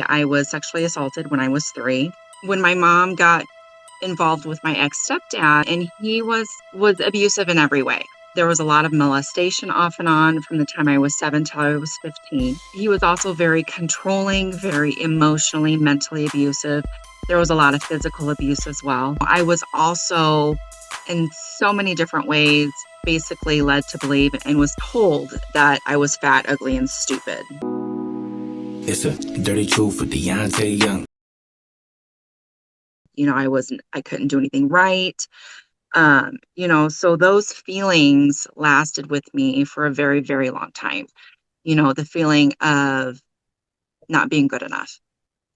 I was sexually assaulted when I was 3. When my mom got involved with my ex-stepdad, and he was abusive in every way. There was a lot of molestation off and on from the time I was 7 till I was 15. He was also very controlling, very emotionally, mentally abusive. There was a lot of physical abuse as well. I was also, in so many different ways, basically led to believe and was told that I was fat, ugly, and stupid. It's a dirty truth with Deontay Young. I couldn't do anything right. So those feelings lasted with me for a very, very long time. The feeling of not being good enough,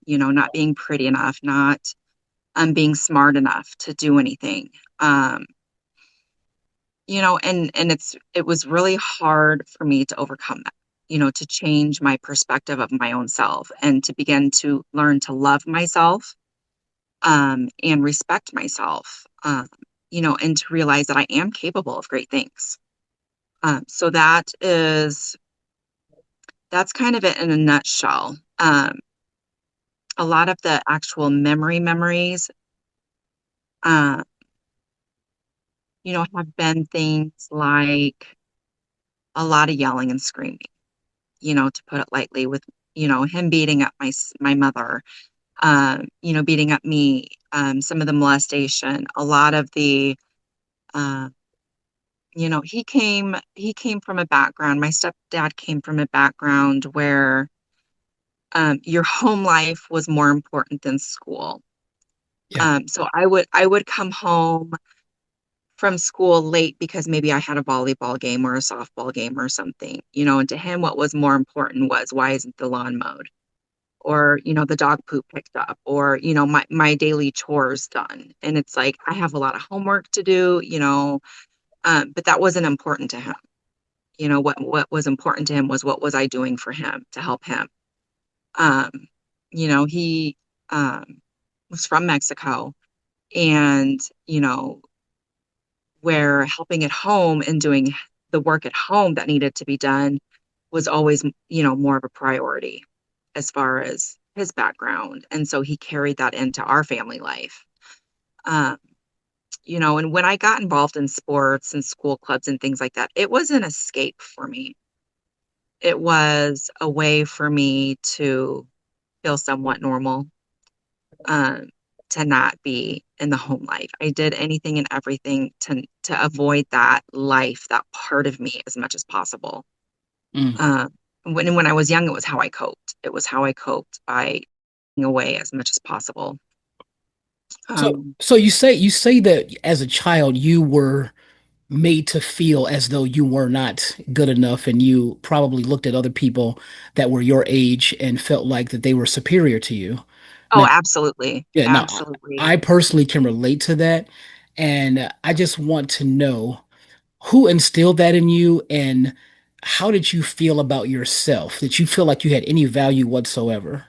not being pretty enough, not being smart enough to do anything. Um, and it was really hard for me to overcome that, to change my perspective of my own self and to begin to learn to love myself, and respect myself, and to realize that I am capable of great things. So that's kind of it in a nutshell. A lot of the actual memories, uh, have been things like a lot of yelling and screaming, to put it lightly, with, him beating up my mother, beating up me, some of the molestation, a lot of the, uh, he came from a background, my stepdad came from a background where, your home life was more important than school. Yeah. So I would come home from school late because maybe I had a volleyball game or a softball game or something, and to him, what was more important was, why isn't the lawn mowed? Or, the dog poop picked up, or, my daily chores done. And it's like, I have a lot of homework to do, but that wasn't important to him. What was important to him was, what was I doing for him to help him? Um, he was from Mexico, and, where helping at home and doing the work at home that needed to be done was always, more of a priority as far as his background. And so he carried that into our family life. Um, and when I got involved in sports and school clubs and things like that, it was an escape for me. It was a way for me to feel somewhat normal, um, to not be in the home life. I did anything and everything to avoid that life, that part of me, as much as possible. Mm. Um, when I was young, it was how I coped. It was how I coped by being away as much as possible. So, Um, so you say that as a child you were made to feel as though you were not good enough, and you probably looked at other people that were your age and felt like that they were superior to you. oh, Now, absolutely. yeah, now Absolutely. I personally can relate to that, and I just want to know who instilled that in you, and how did you feel about yourself? Did you feel like you had any value whatsoever?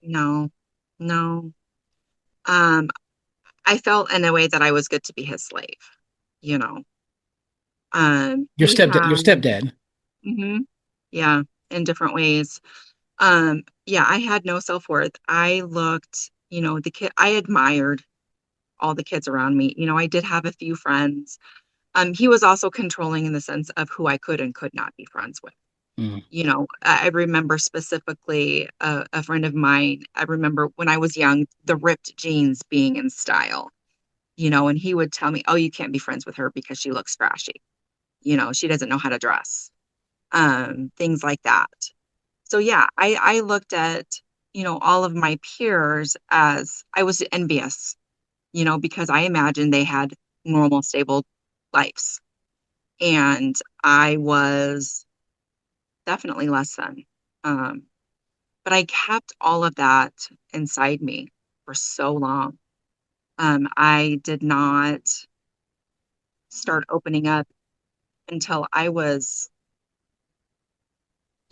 No, no. Um, I felt in a way that I was good to be his slave, you know. He Your had, stepdad. mhm, yeah, in different ways. Yeah, I had no self-worth. I looked, I admired all the kids around me. I did have a few friends. He was also controlling in the sense of who I could and could not be friends with. Mm. I remember specifically a friend of mine. I remember when I was young, the ripped jeans being in style, and he would tell me, "Oh, you can't be friends with her because she looks trashy. She doesn't know how to dress." Things like that. So yeah, I looked at, all of my peers as I was envious, because I imagined they had normal, stable lives. And I was definitely less than. Um, but I kept all of that inside me for so long. I did not start opening up until I was,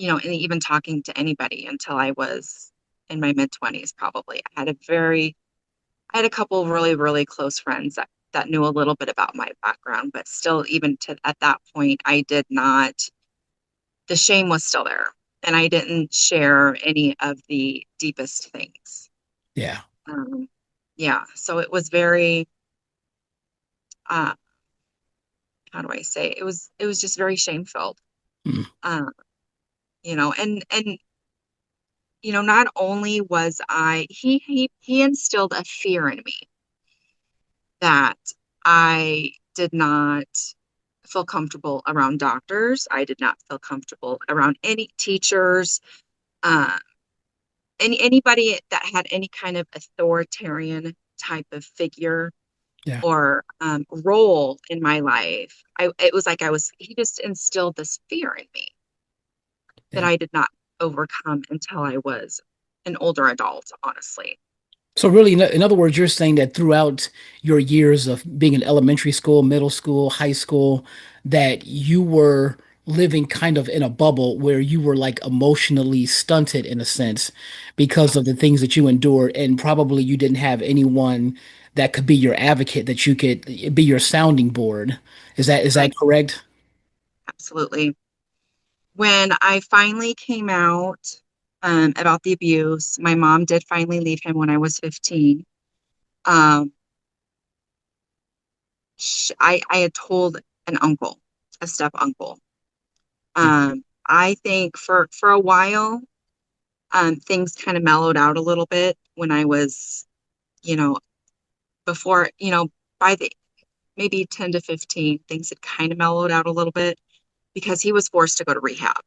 and even talking to anybody until I was in my mid 20s, probably. I had a couple of really, really close friends that knew a little bit about my background, but still, even at that point, I did not, the shame was still there. and I didn't share any of the deepest things. Yeah. Um, yeah, so it was very, uh, how do I say? It was just very shame-filled. Mm. Um, and not only was he instilled a fear in me that I did not feel comfortable around doctors. I did not feel comfortable around any teachers, uh, anybody that had any kind of authoritarian type of figure Yeah. or role in my life. It was like he just instilled this fear in me that Yeah. I did not overcome until I was an older adult, honestly. So really, in other words, you're saying that throughout your years of being in elementary school, middle school, high school, that you were living kind of in a bubble where you were like emotionally stunted in a sense because of the things that you endured, and probably you didn't have anyone that could be your advocate, that you could be your sounding board. Is that Right, correct? absolutely. When I finally came out about the abuse, my mom did finally leave him when I was 15. Um, I had told an uncle, a step uncle. Yeah. I think for a while, things kind of mellowed out a little bit when I was, you know, before, by the maybe 10 to 15, things had kind of mellowed out a little bit because he was forced to go to rehab.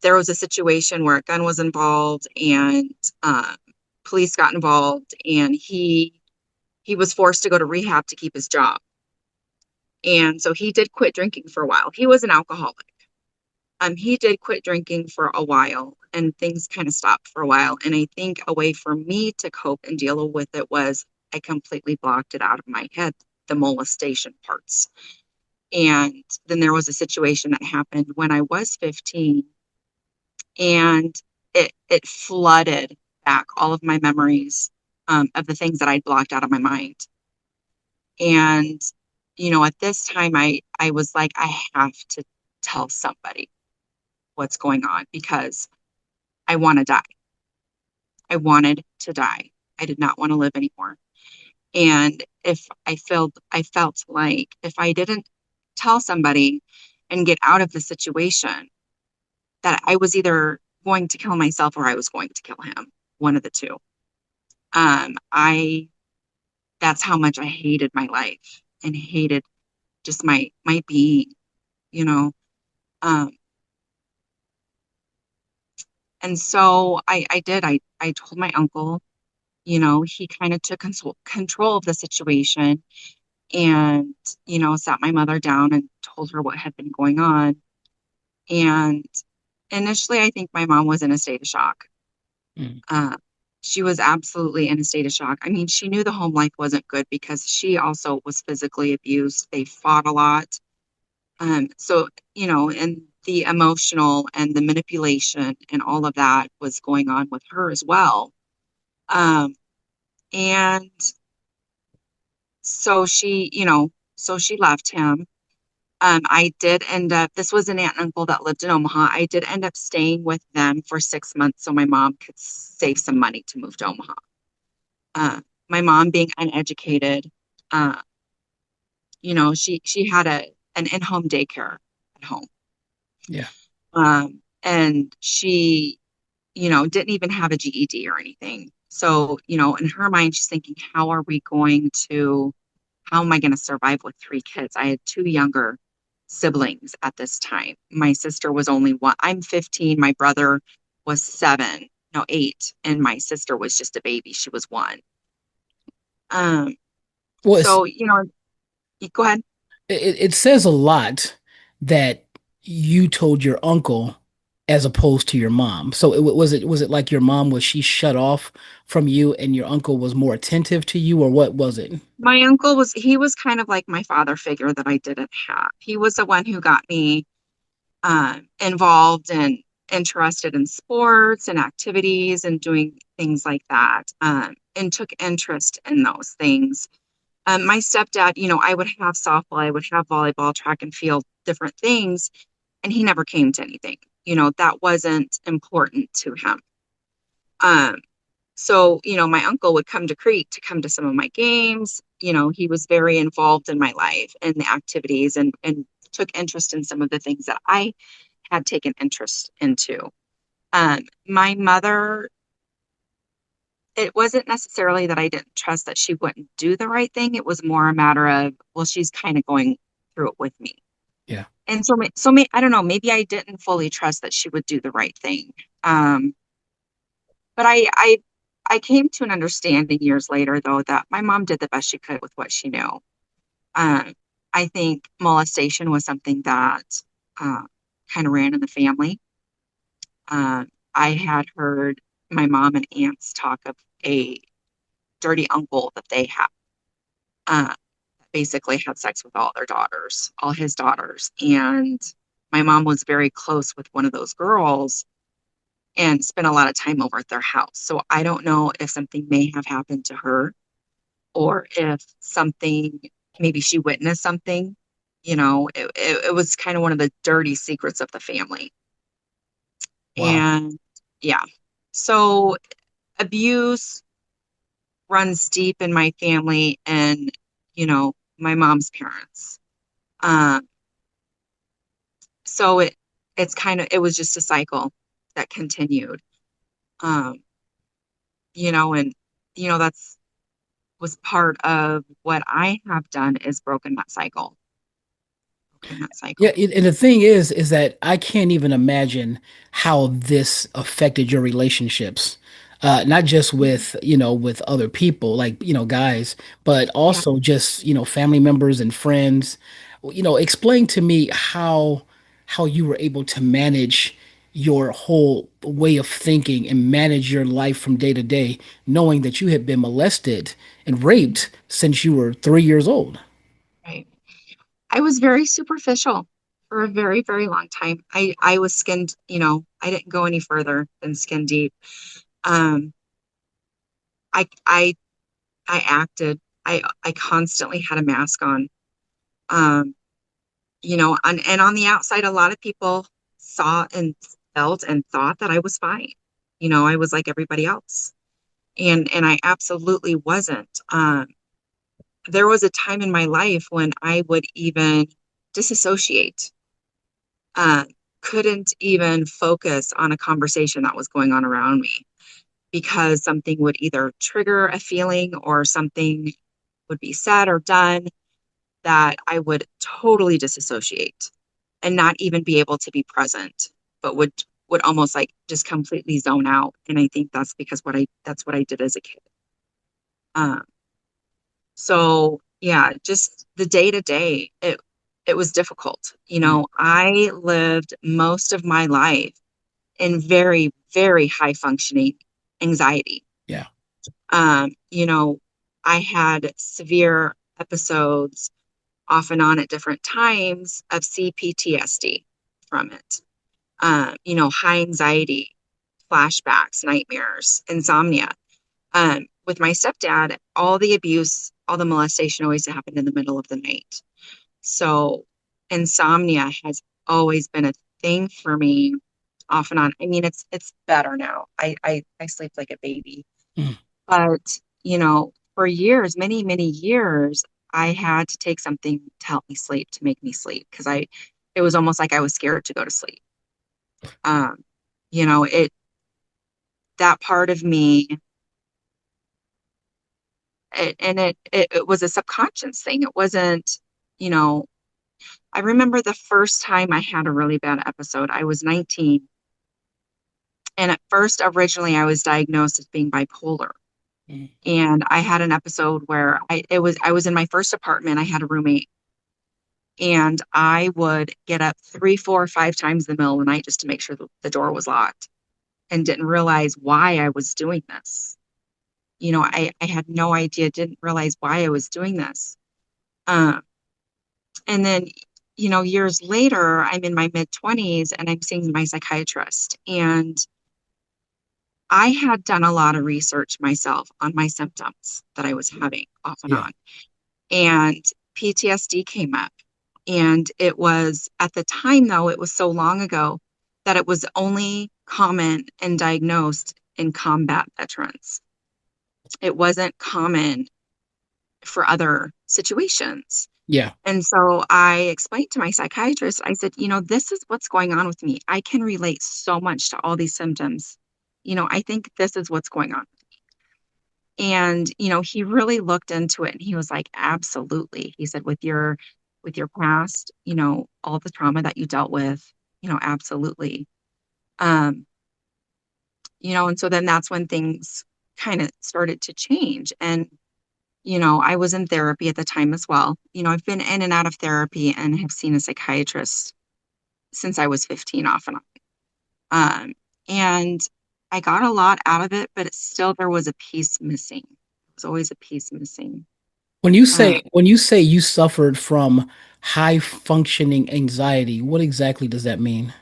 There was a situation where a gun was involved and um, police got involved, and he was forced to go to rehab to keep his job. And so he did quit drinking for a while. He was an alcoholic. He did quit drinking for a while, and things kind of stopped for a while. And I think a way for me to cope and deal with it was I completely blocked it out of my head, the molestation parts. And then there was a situation that happened when I was 15, and it flooded back all of my memories of the things that I'd blocked out of my mind. And at this time, I was like, I have to tell somebody what's going on because I want to die. I wanted to die. I did not want to live anymore. And if I felt like if I didn't tell somebody and get out of the situation, that I was either going to kill myself or I was going to kill him, one of the two. I That's how much I hated my life and hated just my being, you know. Um, and so I did. I told my uncle, he kind of took control of the situation and, sat my mother down and told her what had been going on. And initially, I think my mom was in a state of shock. Mm. Uh, she was absolutely in a state of shock. I mean, she knew the home life wasn't good because she also was physically abused. They fought a lot. So, and the emotional and the manipulation and all of that was going on with her as well. Um, and so she left him. I did end up, this was an aunt and uncle that lived in Omaha. I did end up staying with them for 6 months so my mom could save some money to move to Omaha. Uh, my mom being uneducated, uh, she had an in-home daycare at home. Yeah. And she, didn't even have a GED or anything. So, in her mind, she's thinking, how am I going to survive with three kids? I had two younger siblings at this time. My sister was only one. I'm 15. My brother was 7, no, 8, and my sister was just a baby. She was 1. Um, Well, so, you go ahead. it says a lot that you told your uncle as opposed to your mom. So was it like your mom, was she shut off from you and your uncle was more attentive to you, or what was it? My uncle he was kind of like my father figure that I didn't have. He was the one who got me involved and interested in sports and activities and doing things like that, and took interest in those things. My stepdad, I would have softball, I would have volleyball, track and field, different things, and he never came to anything. that wasn't important to him. Um, so, my uncle would come to Crete to come to some of my games. He was very involved in my life and the activities and took interest in some of the things that I had taken interest into. My mother, it wasn't necessarily that I didn't trust that she wouldn't do the right thing. It was more a matter of, well, she's kind of going through it with me. Yeah. And I don't know, maybe I didn't fully trust that she would do the right thing. But I came to an understanding years later, though, that my mom did the best she could with what she knew. Um, I think molestation was something that uh, kind of ran in the family. I had heard my mom and aunts talk of a dirty uncle that they had, that basically had sex with all their daughters, all his daughters. And my mom was very close with one of those girls and spent a lot of time over at their house. So I don't know if something may have happened to her or if something, maybe she witnessed something. It was kind of one of the dirty secrets of the family. Wow. And yeah, so abuse runs deep in my family and, my mom's parents. Um, so it was just a cycle that continued. Um, and, that's was part of what I have done is broken that Yeah, cycle. and the thing is that I can't even imagine how this affected your relationships, not just with, with other people, like, guys, but Yeah, also just, family members and friends. Explain to me how you were able to manage your whole way of thinking and manage your life from day to day, knowing that you had been molested and raped since you were 3 years old. right. I was very superficial for a very, very long time. I was skinned, I didn't go any further than skin deep. Um, I I I acted. I constantly had a mask on. Um, and on the outside, a lot of people saw and felt and thought that I was fine. I was like everybody else. And I absolutely wasn't. There was a time in my life when I would even disassociate, uh, couldn't even focus on a conversation that was going on around me because something would either trigger a feeling or something would be said or done that I would totally disassociate and not even be able to be present, but would almost like just completely zone out. And I think that's what I did as a kid. Um, So yeah, just the day to day, it was difficult. Mm, I lived most of my life in very, very high functioning anxiety. yeah. Um, you know, I had severe episodes off and on at different times of CPTSD from it. High anxiety, flashbacks, nightmares, insomnia. With my stepdad, all the abuse, all the molestation always happened in the middle of the night. So insomnia has always been a thing for me off and on. I mean, it's better now. I sleep like a baby. Mm. But, for years, many, many years, I had to take something to help me sleep, to make me sleep, because it was almost like I was scared to go to sleep. Um, that part of me, it was a subconscious thing. It wasn't, you know, I remember the first time I had a really bad episode. I was 19. And at first, originally, I was diagnosed as being bipolar. Mm. And I had an episode where I was in my first apartment. I had a roommate, and I would get up three, four, five times in the middle of the night just to make sure the door was locked and didn't realize why I was doing this. I had no idea, didn't realize why I was doing this. Um, and then, years later, I'm in my mid 20s and I'm seeing my psychiatrist. And I had done a lot of research myself on my symptoms that I was having off and Yeah. on. And PTSD came up. And it was at the time, though, it was so long ago. that it was only common and diagnosed in combat veterans. It wasn't common for other situations. Yeah. And so I explained to my psychiatrist, I said, this is what's going on with me. I can relate so much to all these symptoms. I think this is what's going on. And, he really looked into it and he was like, absolutely. He said, with your past, all the trauma that you dealt with, absolutely. Um, and so then that's when things kind of started to change. And, I was in therapy at the time as well. I've been in and out of therapy and have seen a psychiatrist since I was 15 off and on. And I got a lot out of it, but there was a piece missing. There was always a piece missing. Uh, When you say you suffered from high functioning anxiety, what exactly does that mean?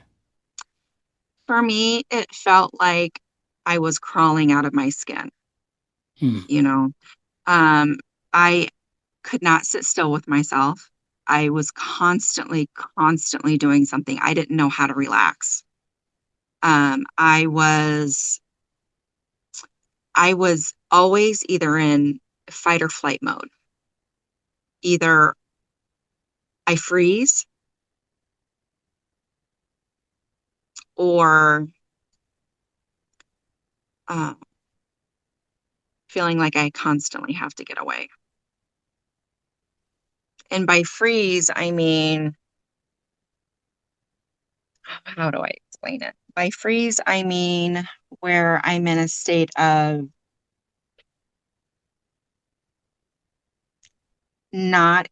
for me, it felt like I was crawling out of my skin, Hmm. you know. Um, I could not sit still with myself. I was constantly, constantly doing something. I didn't know how to relax. Um, I was I was always either in fight or flight mode. Either I freeze or uh, feeling like I constantly have to get away. And by freeze, I mean, how do I explain it? By freeze, I mean where I'm in a state of not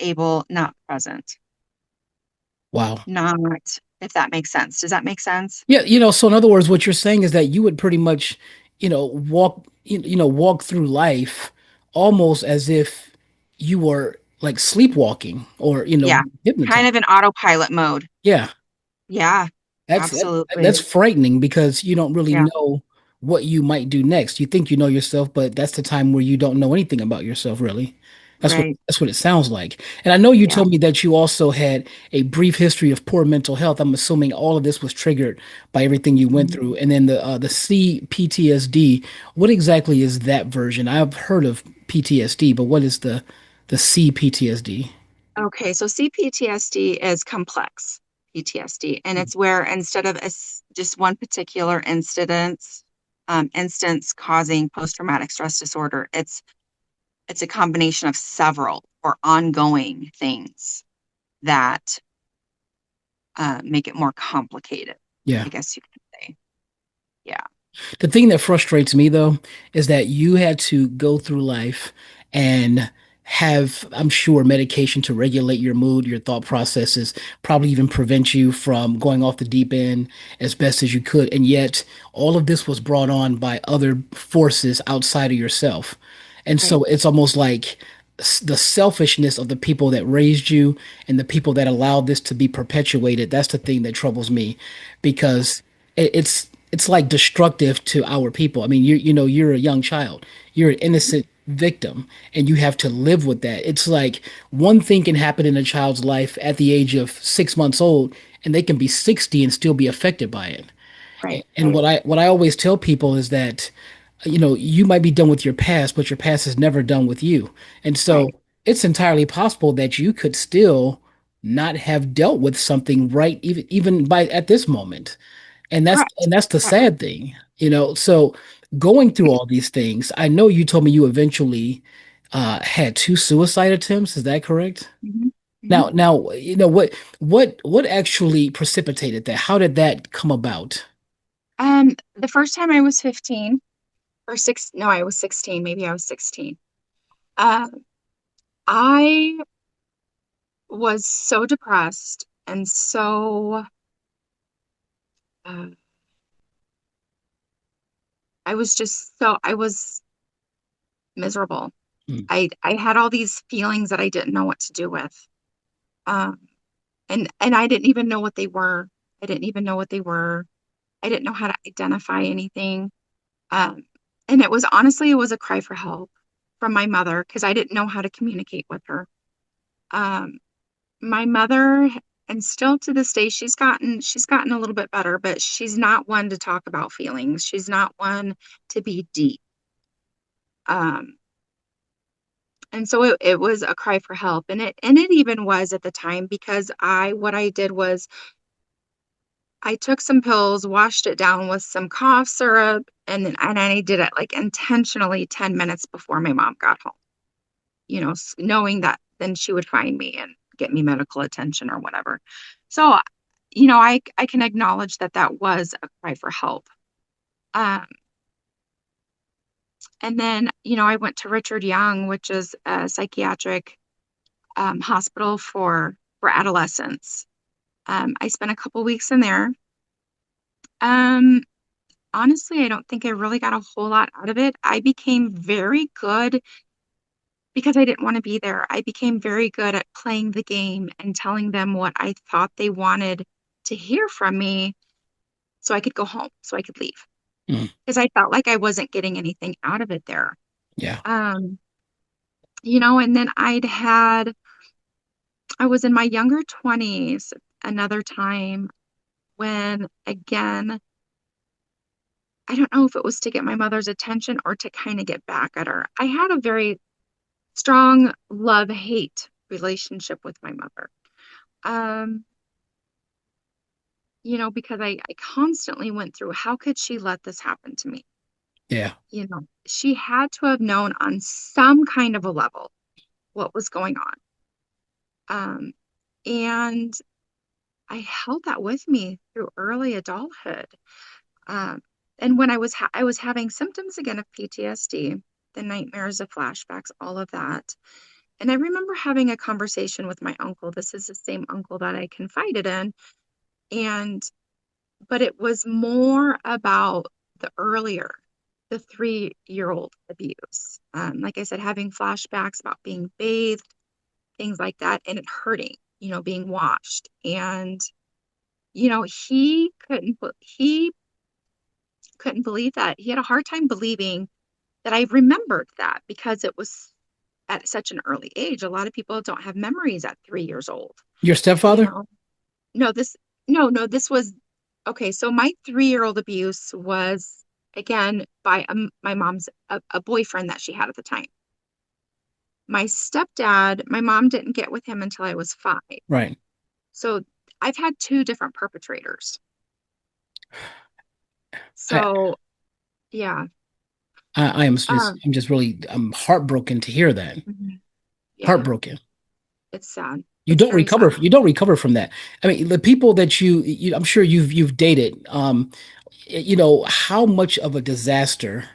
present, Wow. not, if that makes sense. Does that make sense? Yeah, so in other words, what you're saying is that you would pretty much, walk through life almost as if you were like sleepwalking or, Yeah. Kind hypnotized. of in autopilot mode. Yeah. Yeah, That's absolutely. frightening because you don't really Yeah, know what you might do next. You think you know yourself, but that's the time where you don't know anything about yourself, really. right. That's what it sounds like. And I know you Yeah. told me that you also had a brief history of poor mental health. I'm assuming all of this was triggered by everything you went Mhm. through. And then the CPTSD, what exactly is that version? I've heard of PTSD, but what is the CPTSD? Okay, so CPTSD is complex PTSD, and it's where instead of just one particular instance causing post-traumatic stress disorder, it's a combination of several or ongoing things that make it more complicated, Yeah. I guess you could say. Yeah, The thing that frustrates me though is that you had to go through life and have, I'm sure, medication to regulate your mood, your thought processes, probably even prevent you from going off the deep end as best as you could. And yet, all of this was brought on by other forces outside of yourself. And right, so it's almost like the selfishness of the people that raised you and the people that allowed this to be perpetuated. That's the thing that troubles me because it's like destructive to our people. I mean, you're a young child. You're an innocent victim and you have to live with that. It's like one thing can happen in a child's life at the age of 6 months old and they can be 60 and still be affected by it. right, And what I always tell people is that, you might be done with your past, but your past is never done with you. And right. so it's entirely possible that you could still not have dealt with something right even by at this moment. And that's Correct. and that's the Correct. sad thing, So going through all these things, I know you told me you eventually had two suicide attempts. Is that correct? Mhm. Mhm. Now, what actually precipitated that? How did that come about? The first time I was 15 or six, no, I was 16, maybe I was 16. Um, I was so depressed and uh, I was miserable. Hmm. I had all these feelings that I didn't know what to do with. Um, and I didn't even know what they were. I didn't even know what they were. I didn't know how to identify anything. Um, and it was a cry for help from my mother because I didn't know how to communicate with her. Um, my mother and still to this day, she's gotten a little bit better, but she's not one to talk about feelings. She's not one to be deep. Um, and so it was a cry for help. And it even was at the time because what I did was I took some pills, washed it down with some cough syrup, and I did it like intentionally 10 minutes before my mom got home, knowing that then she would find me and get me medical attention or whatever. So, I can acknowledge that that was a cry for help. Um, and then, I went to Richard Young, which is a psychiatric hospital for adolescents. I spent a couple weeks in there. Um, Honestly, I don't think I really got a whole lot out of it. I became very good because I didn't want to be there. I became very good at playing the game and telling them what I thought they wanted to hear from me so I could go home, so I could leave. Mm, Because I felt like I wasn't getting anything out of it there. yeah. Um, and then I was in my younger 20s another time when, again, I don't know if it was to get my mother's attention or to kind of get back at her. I had a very strong love-hate relationship with my mother. Um, because I constantly went through, how could she let this happen to me? Yeah. She had to have known on some kind of a level what was going on. Um, and I held that with me through early adulthood. Um, and when I was having symptoms again of PTSD, the nightmares, the flashbacks, all of that. And I remember having a conversation with my uncle. This is the same uncle that I confided in. And but it was more about the 3-year-old abuse. Like I said, having flashbacks about being bathed, things like that, and it hurting, being washed. And, he couldn't believe that. He had a hard time believing that I remembered that because it was at such an early age. A lot of people don't have memories at 3 years old, Your you stepfather? know. No, no, this was okay. So my 3-year-old abuse was again by my mom's a boyfriend that she had at the time. My stepdad, my mom didn't get with him until I was 5. Right. So I've had two different perpetrators. I, So yeah, um, I'm just really, I'm heartbroken to hear that. mhm, yeah, Heartbroken. it's sad. It's very sad. You don't recover from that. I mean, the people that I'm sure you've dated, how much of a disaster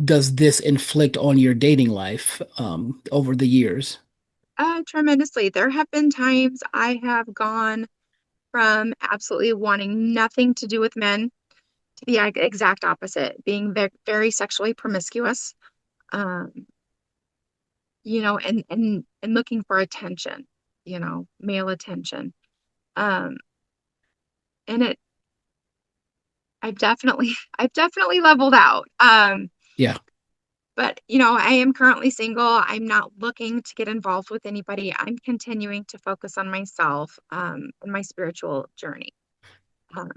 does this inflict on your dating life, over the years? Tremendously. There have been times I have gone from absolutely wanting nothing to do with men to the exact opposite, being very sexually promiscuous, um, and looking for attention, male attention. Um, and I've definitely leveled out. Yeah. But I am currently single. I'm not looking to get involved with anybody. I'm continuing to focus on myself, and my spiritual journey. Um,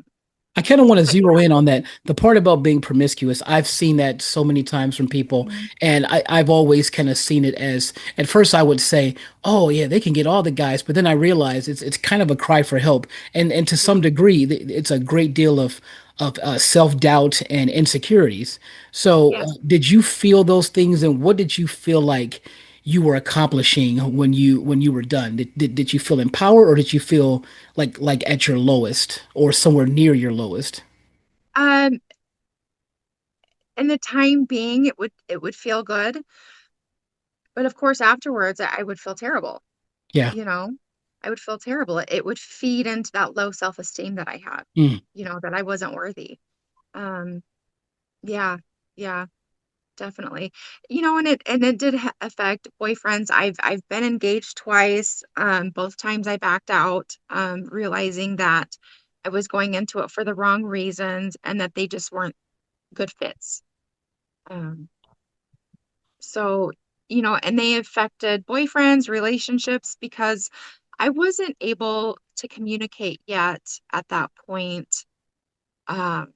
I kind of want to but zero in on that. The part about being promiscuous, I've seen that so many times from people, yeah. and I've always kind of seen it as, at first I would say, oh yeah, they can get all the guys, but then I realize it's kind of a cry for help, and to Yeah. some degree, it's a great deal of self-doubt and insecurities. So, Yes. did you feel those things, and what did you feel like you were accomplishing when you were done? Did you feel empowered, or did you feel like at your lowest or somewhere near your lowest? Um, in the time being, it would feel good, but of course afterwards I would feel terrible, Yeah. you know. I would feel terrible. It would feed into that low self-esteem that I had, Mm. that I wasn't worthy. Um, yeah, yeah, definitely. And it did affect boyfriends. I've been engaged twice. Both times I backed out, realizing that I was going into it for the wrong reasons and that they just weren't good fits. Um, So, and they affected boyfriends, relationships because I wasn't able to communicate yet at that point, um,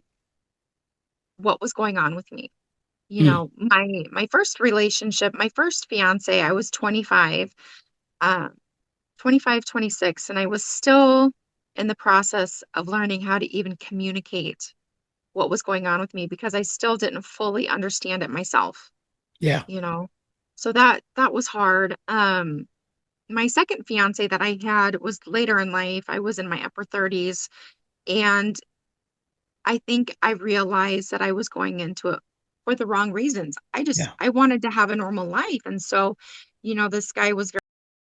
what was going on with me. You Mm, know, my first relationship, my first fiance, I was 25, um, 25, 26, and I was still in the process of learning how to even communicate what was going on with me because I still didn't fully understand it myself, yeah, you know. So that was hard. My second fiance that I had was later in life. I was in my upper 30s, and I think I realized that I was going into it for the wrong reasons. yeah, I wanted to have a normal life. And so, this guy was very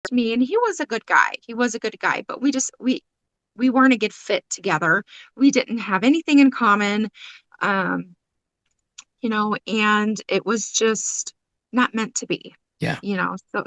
to me and he was a good guy. He was a good guy, but we weren't a good fit together. We didn't have anything in common. Um, and it was just not meant to be, yeah.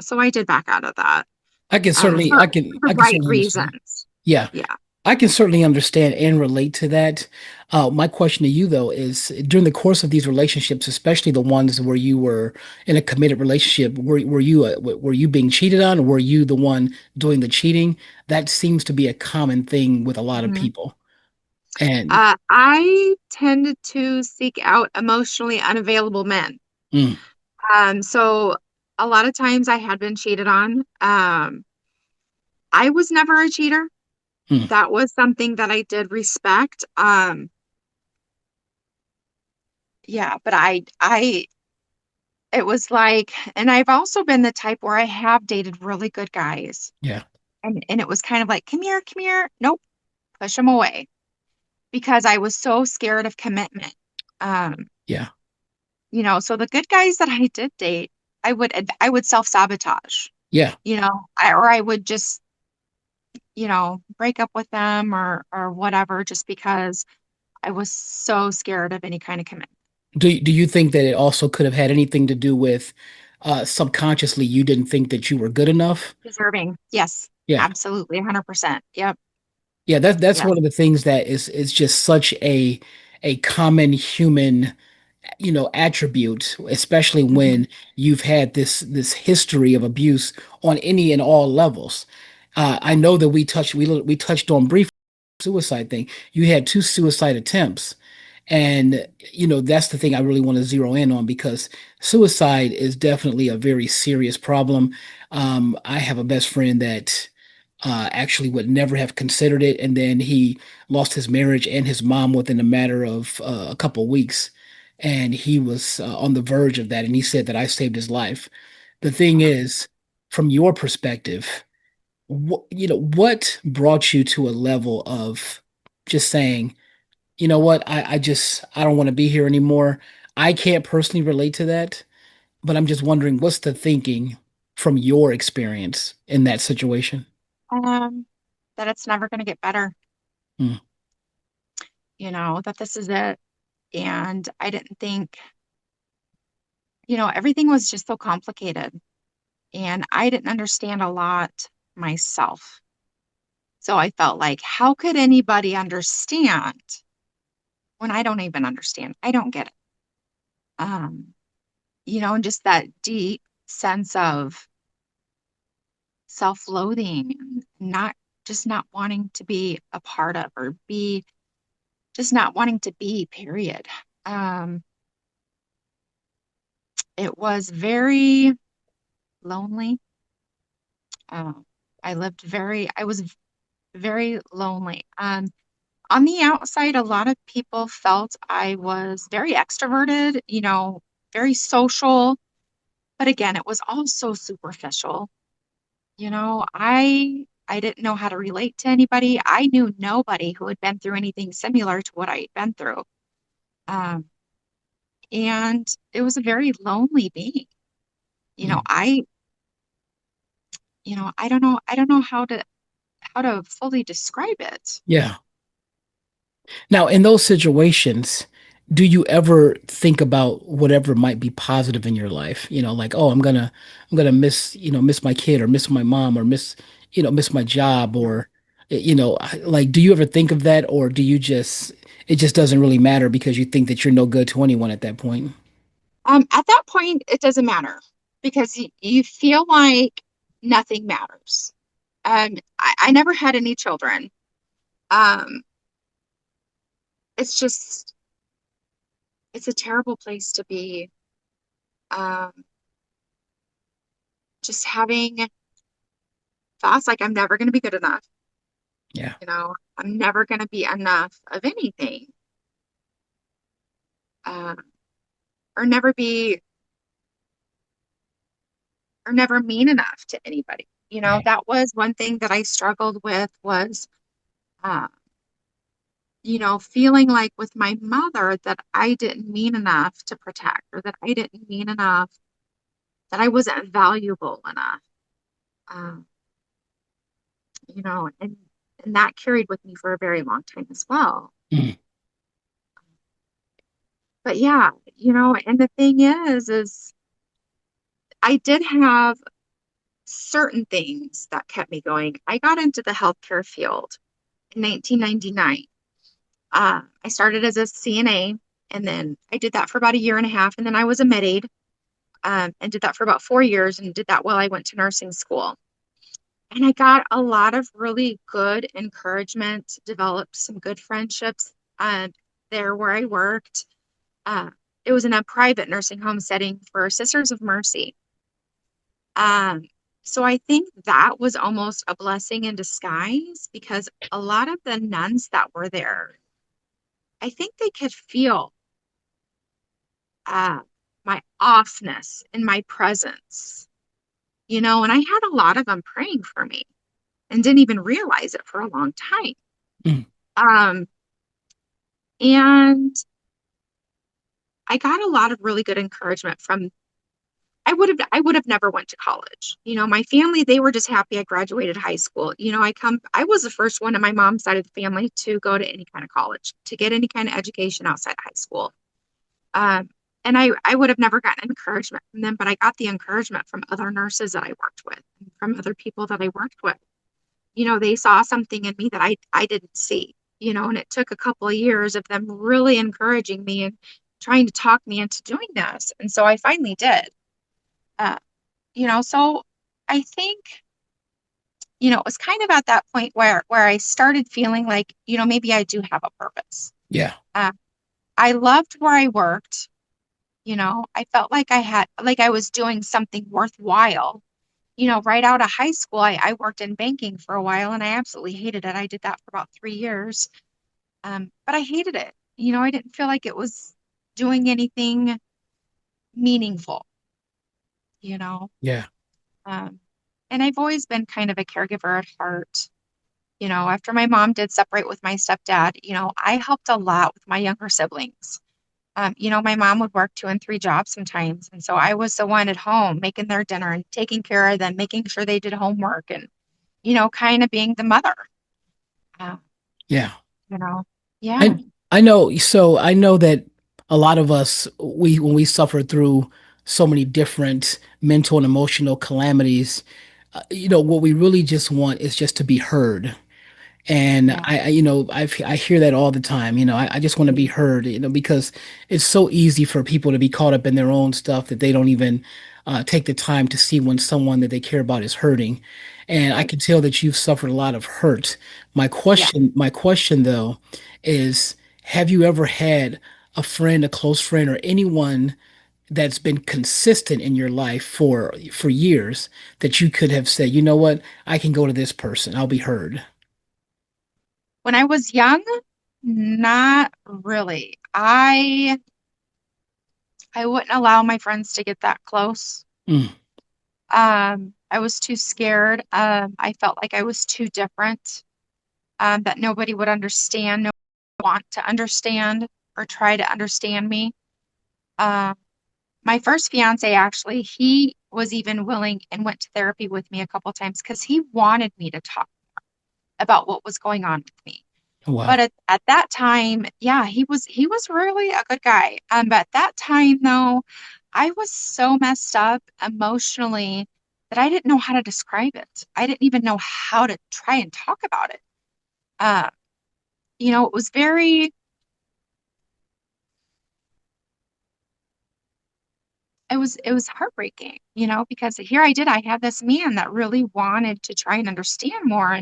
So I did back out of that. I can certainly, For I can, the I can right certainly understand. reasons. Yeah, Yeah. I can certainly understand and relate to that. My question to you though is during the course of these relationships, especially the ones where you were in a committed relationship, were you being cheated on, or were you the one doing the cheating? That seems to be a common thing with a lot of Mhm. people. And I tended to seek out emotionally unavailable men. mm, So a lot of times I had been cheated on. I was never a cheater. mm, That was something that I did respect. Yeah, but it was like, and I've also been the type where I have dated really good guys, yeah, and it was kind of like, come here, come here. Nope, push them away because I was so scared of commitment. Um, yeah, so the good guys that I did date, I would self-sabotage, yeah. or I would just, break up with them or whatever just because I was so scared of any kind of commitment. Do you think that it also could have had anything to do with subconsciously you didn't think that you were good enough? Deserving. Yes, Yeah. absolutely. 100%. Yep. Yeah, that's Yes. one of the things that is just such a common human, attribute, especially Hmm. when you've had this history of abuse on any and all levels. I know that we touched on briefly suicide thing. You had two suicide attempts. And, that's the thing I really want to zero in on because suicide is definitely a very serious problem. I have a best friend that actually would never have considered it. And then he lost his marriage and his mom within a matter of a couple of weeks. And he was on the verge of that. And he said that I saved his life. The thing is, from your perspective, what brought you to a level of just saying, you know what, I don't want to be here anymore. I can't personally relate to that, but I'm just wondering what's the thinking from your experience in that situation? Um, that it's never going to get better, Mm, that this is it. And I didn't think, everything was just so complicated. And I didn't understand a lot myself. So I felt like, how could anybody understand when I don't even understand? I don't get it. Um, and just that deep sense of self-loathing, not wanting to be a part of or be just not wanting to be, period. Um, it was very lonely. Um, I was very lonely. On the outside, a lot of people felt I was very extroverted, very social. But again, it was all so superficial. I didn't know how to relate to anybody. I knew nobody who had been through anything similar to what I had been through. Um, and it was a very lonely being. You know, mm, I, I don't know how to fully describe it. yeah. Now, in those situations, do you ever think about whatever might be positive in your life? Like, oh, I'm gonna miss my kid or miss my mom or miss my job or, like, do you ever think of that or do you just, it just doesn't really matter because you think that you're no good to anyone at that point? At that point, it doesn't matter because you feel like nothing matters. I never had any children. Um, it's just, it's a terrible place to be. Um, just having thoughts like I'm never going to be good enough. Yeah. I'm never going to be enough of anything, um, or never be, or never mean enough to anybody. Yeah. That was one thing that I struggled with was, uh, feeling like with my mother that I didn't mean enough to protect or that I didn't mean enough, that I wasn't valuable enough. Um, and that carried with me for a very long time as well. Mm. But yeah, and the thing is I did have certain things that kept me going. I got into the healthcare field in 1999. I started as a CNA, and then I did that for about a year and a half, and then I was a med aide, and did that for about 4 years, and did that while I went to nursing school. And I got a lot of really good encouragement, developed some good friendships there where I worked. Uh, it was in a private nursing home setting for Sisters of Mercy. Um, so I think that was almost a blessing in disguise because a lot of the nuns that were there, I think they could feel uh, my offness in my presence, and I had a lot of them praying for me and didn't even realize it for a long time. Mm. Um, and I got a lot of really good encouragement from I would have never went to college. My family, they were just happy I graduated high school. I was the first one in my mom's side of the family to go to any kind of college, to get any kind of education outside high school. Um, and I would have never gotten encouragement from them, but I got the encouragement from other nurses that I worked with, and from other people that I worked with. They saw something in me that I didn't see, and it took a couple of years of them really encouraging me and trying to talk me into doing this. And so I finally did. Uh, so I think, it was kind of at that point where I started feeling like, maybe I do have a purpose. Yeah. Uh, I loved where I worked. I felt like I was doing something worthwhile. Right out of high school, I worked in banking for a while and I absolutely hated it. I did that for about 3 years. But I hated it. I didn't feel like it was doing anything meaningful, you know. Yeah. Um, and I've always been kind of a caregiver at heart. After my mom did separate with my stepdad, I helped a lot with my younger siblings. My mom would work 2 and 3 jobs sometimes. And so I was the one at home making their dinner and taking care of them, making sure they did homework and, kind of being the mother. Uh, Yeah. you know, yeah, I I know, so I know that a lot of us, we when we suffer through so many different mental and emotional calamities, what we really just want is just to be heard. And yeah, I hear that all the time. I just want to be heard, because it's so easy for people to be caught up in their own stuff that they don't even take the time to see when someone that they care about is hurting. And I right. can tell that you've suffered a lot of hurt. Yeah. My question though is, have you ever had a friend, a close friend, or anyone that's been consistent in your life for years that you could have said, you know what, I can go to this person, I'll be heard? When I was young, not really. I wouldn't allow my friends to get that close. Mm. I was too scared. I felt like I was too different, that nobody would understand, no one would want to understand or try to understand me. Um, my first fiance, actually, he was even willing and went to therapy with me a couple times because he wanted me to talk about what was going on with me. But Wow. at that time, yeah, he was really a good guy. But at that time though, I was so messed up emotionally that I didn't know how to describe it. I didn't even know how to try and talk about it. Uh, it was very it was heartbreaking, because here I had this man that really wanted to try and understand more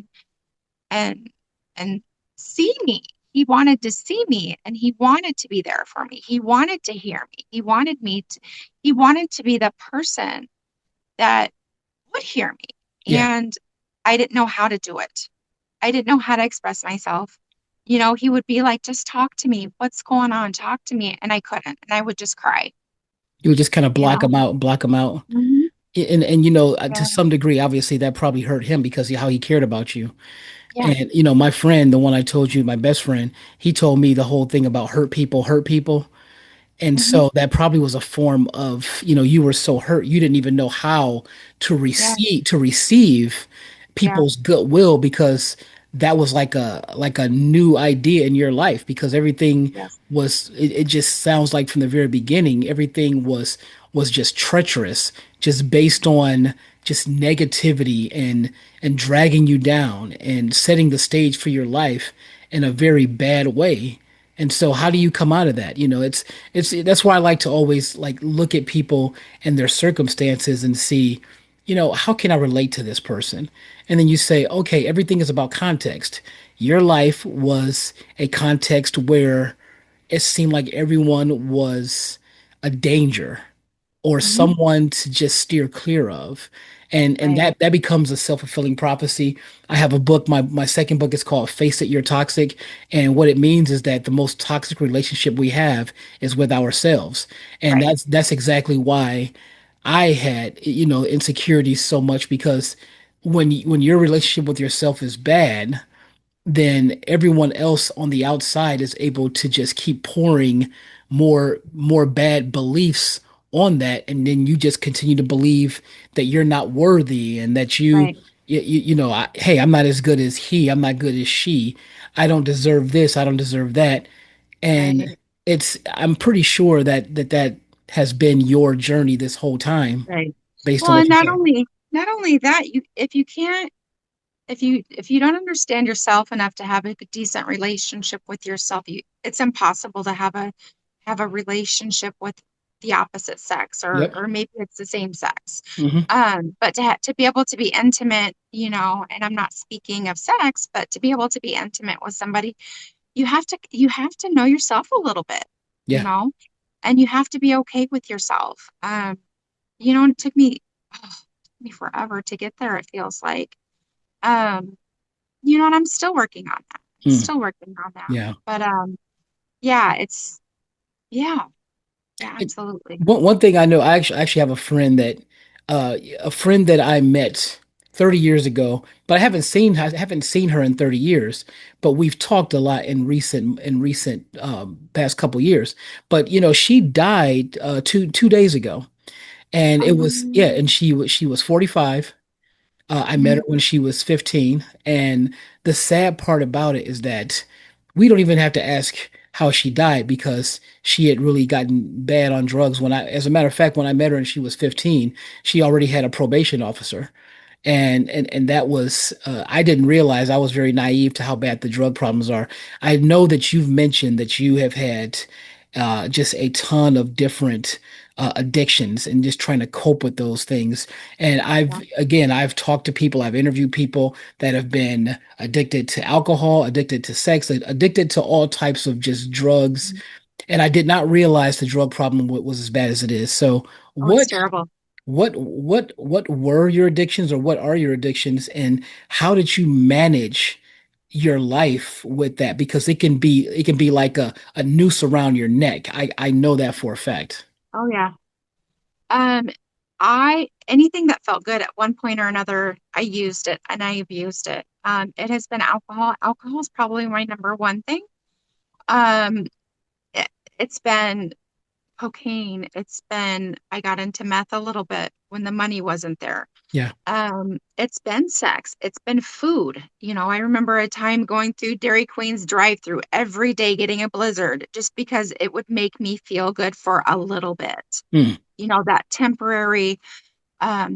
and and see me. He wanted to see me and he wanted to be there for me. He wanted to hear me. He wanted to be the person that would hear me. Yeah. And I didn't know how to do it. I didn't know how to express myself. He would be like, just talk to me. What's going on? Talk to me. And I couldn't. And I would just cry, You would just kind of you know? block them out. Mhm. And to Yeah. some degree, obviously that probably hurt him because of how he cared about you. Yeah. And my friend, the one I told you, my best friend, he told me the whole thing about hurt people. And Hmm. so that probably was a form of, you were so hurt, you didn't even know how Yeah. to receive Yeah. people's goodwill because that was like a new idea in your life because everything Yes. it just sounds like from the very beginning, everything was just treacherous, just based on just negativity and dragging you down and setting the stage for your life in a very bad way. And so how do you come out of that? It's that's why I like to always like look at people and their circumstances and see, how can I relate to this person? And then you say, okay, everything is about context. Your life was a context where it seemed like everyone was a danger or Hmm. someone to just steer clear of. And Right. that becomes a self-fulfilling prophecy. I have a book, my second book is called Face It, You're Toxic. And what it means is that the most toxic relationship we have is with ourselves. And Right. that's exactly why I had, insecurities so much because when your relationship with yourself is bad, then everyone else on the outside is able to just keep pouring more bad beliefs on that, and then you just continue to believe that you're not worthy and that Right. hey, I'm not as good as he, I'm not good as she, I don't deserve this, I don't deserve that. And Right. I'm pretty sure that has been your journey this whole time Right. based on Well, what and you said. not only that, if you can't, if you don't understand yourself enough to have a decent relationship with yourself, it's impossible to have a relationship with the opposite sex, Yep. or maybe it's the same sex. Hmm. But to be able to be intimate, and I'm not speaking of sex, but to be able to be intimate with somebody, you have to know yourself a little bit, you Yeah. know, and you have to be okay with yourself. And it took me forever to get there, it feels like. Um, and I'm still working on that. Mm. Still working on that. Yeah. But yeah, yeah, yeah, absolutely. One thing I know, I actually have a friend that I met 30 years ago, but I haven't seen her in 30 years, but we've talked a lot in recent past couple years. But she died two days ago, and it was yeah, Um, and she was 45. I met mhm. her when she was 15. And the sad part about it is that we don't even have to ask how she died because she had really gotten bad on drugs as a matter of fact, when I met her and she was 15, she already had a probation officer. And that was, I didn't realize, I was very naive to how bad the drug problems are. I know that you've mentioned that you have had just a ton of different addictions and just trying to cope with those things. And Yeah. I've talked to people, I've interviewed people that have been addicted to alcohol, addicted to sex, addicted to all types of just drugs. And I did not realize the drug problem was as bad as it is. So Oh, it's what terrible. what were your addictions, or what are your addictions, and how did you manage your life with that? Because it can be like a noose around your neck. I know that for a fact. Oh yeah. Um, I anything that felt good at one point or another, I used it and I abused it. It has been alcohol. Alcohol is probably my number one thing. Um, it, it's been cocaine. I got into meth a little bit when the money wasn't there. Yeah. It's been sex. It's been food. I remember a time going through Dairy Queen's drive-through every day getting a blizzard just because it would make me feel good for a little bit. Mm.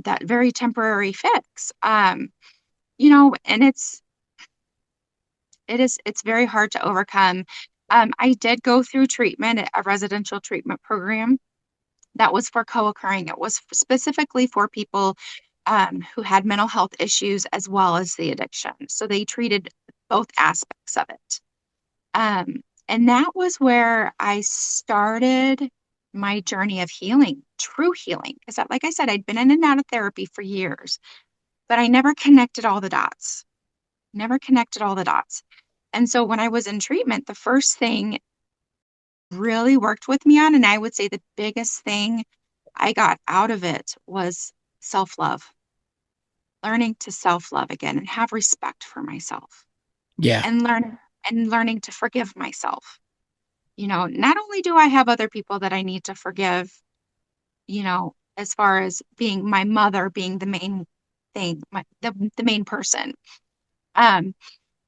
That very temporary fix. And it's very hard to overcome. I did go through treatment, a residential treatment program that was for co-occurring. It was specifically for people who had mental health issues as well as the addiction. So they treated both aspects of it. And that was where I started my journey of healing, true healing. Because, like I said, I'd been in and out of therapy for years, but I never connected all the dots, never connected all the dots. And so when I was in treatment, the first thing really worked with me on, and I would say the biggest thing I got out of it was self-love, learning to self-love again and have respect for myself Yeah. and learning to forgive myself. Not only do I have other people that I need to forgive, as far as being my mother being the main thing, the main person, um,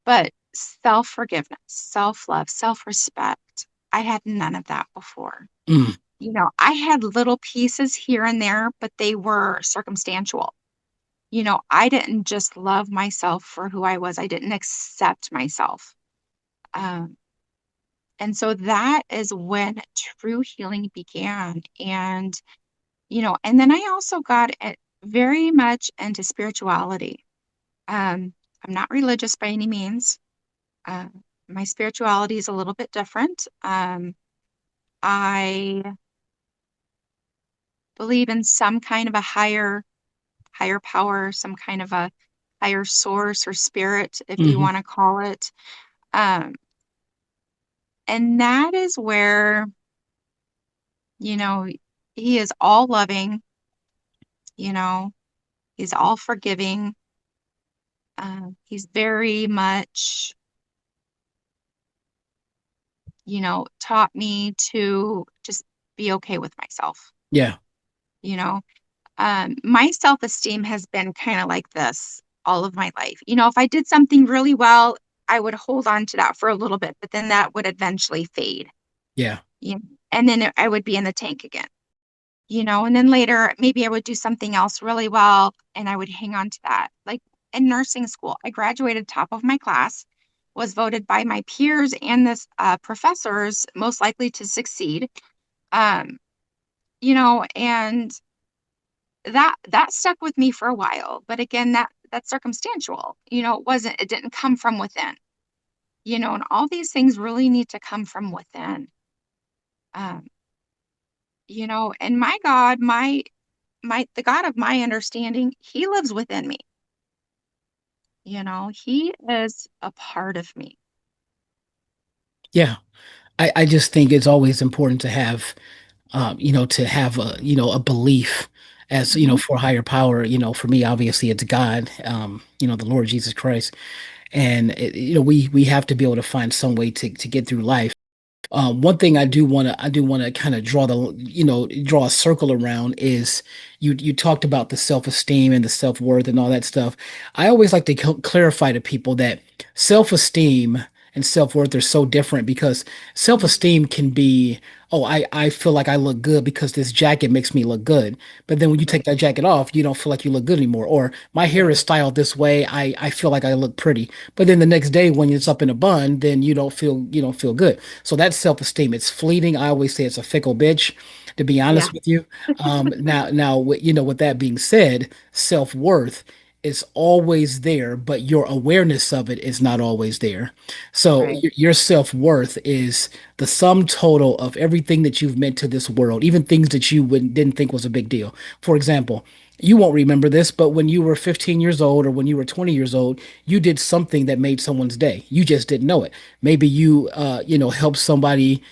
but self-forgiveness, self-love, self-respect. I had none of that before. Mm. I had little pieces here and there, but they were circumstantial. I didn't just love myself for who I was. I didn't accept myself. Um, and so that is when true healing began. And then I also got very much into spirituality. I'm not religious by any means. Uh, my spirituality is a little bit different. I believe in some kind of a higher power, some kind of a higher source or spirit, if you Hmm. want to call it. Um, and that is where, you know, he is all loving, you know, he's all forgiving. He's very much, taught me to just be okay with myself, Yeah. you know. My self-esteem has been kind of like this all of my life. If I did something really well, I would hold on to that for a little bit, but then that would eventually fade, Yeah. you know, and then I would be in the tank again, and then later maybe I would do something else really well and I would hang on to that. Like in nursing school, I graduated top of my class, was voted by my peers and this professors most likely to succeed. Um, and that stuck with me for a while. But again, that's circumstantial. It didn't come from within. And all these things really need to come from within. Um, and my God, the God of my understanding, he lives within me. He is a part of me. Yeah. I just think it's always important to have to have a belief as, Hmm. for higher power. For me, obviously it's God, the Lord Jesus Christ. And we have to be able to find some way to get through life. One thing I do want to kind of draw a circle around is you talked about the self-esteem and the self-worth and all that stuff. I always like to clarify to people that self-esteem and self-worth are so different because self-esteem can be, oh, I feel like I look good because this jacket makes me look good. But then when you take Right. that jacket off, you don't feel like you look good anymore. Or my hair is styled this way, I feel like I look pretty. But then the next day when it's up in a bun, then you don't feel good. So that's self-esteem. It's fleeting. I always say it's a fickle bitch, to be Yeah. honest with you. Now, with that being said, self-worth is always there, but your awareness of it is not always there. So Right. your self-worth is the sum total of everything that you've meant to this world, even things that you didn't think was a big deal. For example, you won't remember this, but when you were 15 years old or when you were 20 years old, you did something that made someone's day. You just didn't know it. Maybe you helped somebody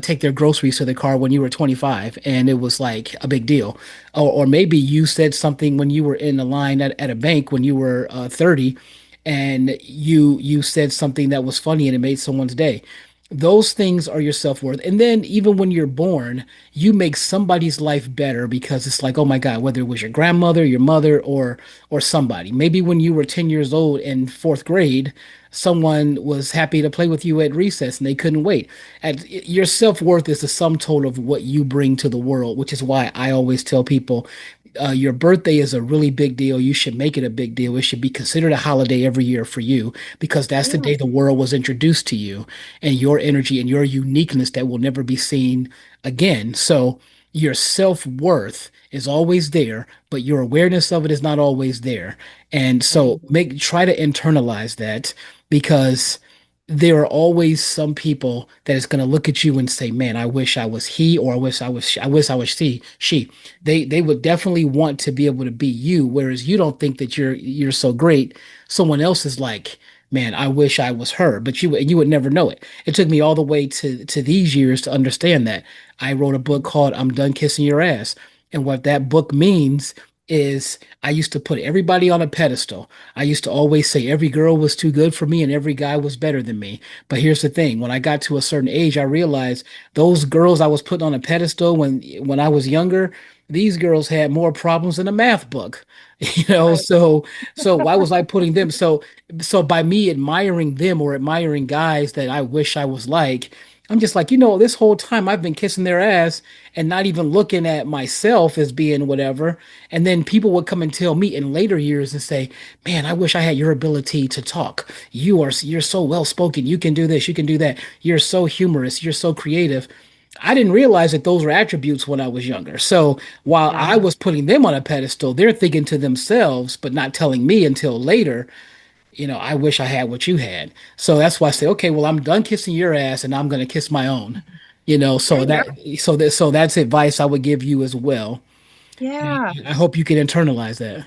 take their groceries to the car when you were 25 and it was like a big deal. Or maybe you said something when you were in a line at a bank when you were 30 and you said something that was funny and it made someone's day. Those things are your self-worth. And then even when you're born, you make somebody's life better because it's like, oh my God, whether it was your grandmother, your mother, or somebody. Maybe when you were 10 years old in fourth grade, someone was happy to play with you at recess and they couldn't wait. And your self-worth is the sum total of what you bring to the world, which is why I always tell people your birthday is a really big deal. You should make it a big deal. It should be considered a holiday every year for you because that's the Yeah. day the world was introduced to you and your energy and your uniqueness that will never be seen again. So, your self-worth is always there, but your awareness of it is not always there. And so Right. make try to internalize that because there are always some people that is going to look at you and say, "Man, I wish I was he," or I wish I was she." They would definitely want to be able to be you, whereas you don't think that you're so great. Someone else is like, "Man, I wish I was her," but you would never know it. It took me all the way to these years to understand that. I wrote a book called "I'm Done Kissing Your Ass," and what that book means is I used to put everybody on a pedestal. I used to always say every girl was too good for me and every guy was better than me. But here's the thing, when I got to a certain age, I realized those girls I was putting on a pedestal when I was younger, these girls had more problems than a math book. You know, Right. so why was I putting them? So by me admiring them or admiring guys that I wish I was like, I'm just like, this whole time I've been kissing their ass and not even looking at myself as being whatever. And then people would come and tell me in later years and say, "Man, I wish I had your ability to talk. You're so well spoken. You can do this, you can do that. You're so humorous, you're so creative." I didn't realize that those were attributes when I was younger. So while Yeah. I was putting them on a pedestal, they're thinking to themselves, but not telling me until later, I wish I had what you had. So that's why I say, okay, well, I'm done kissing your ass and I'm going to kiss my own. There So you that go. so that's advice I would give you as well. And Yeah. I hope you can internalize that.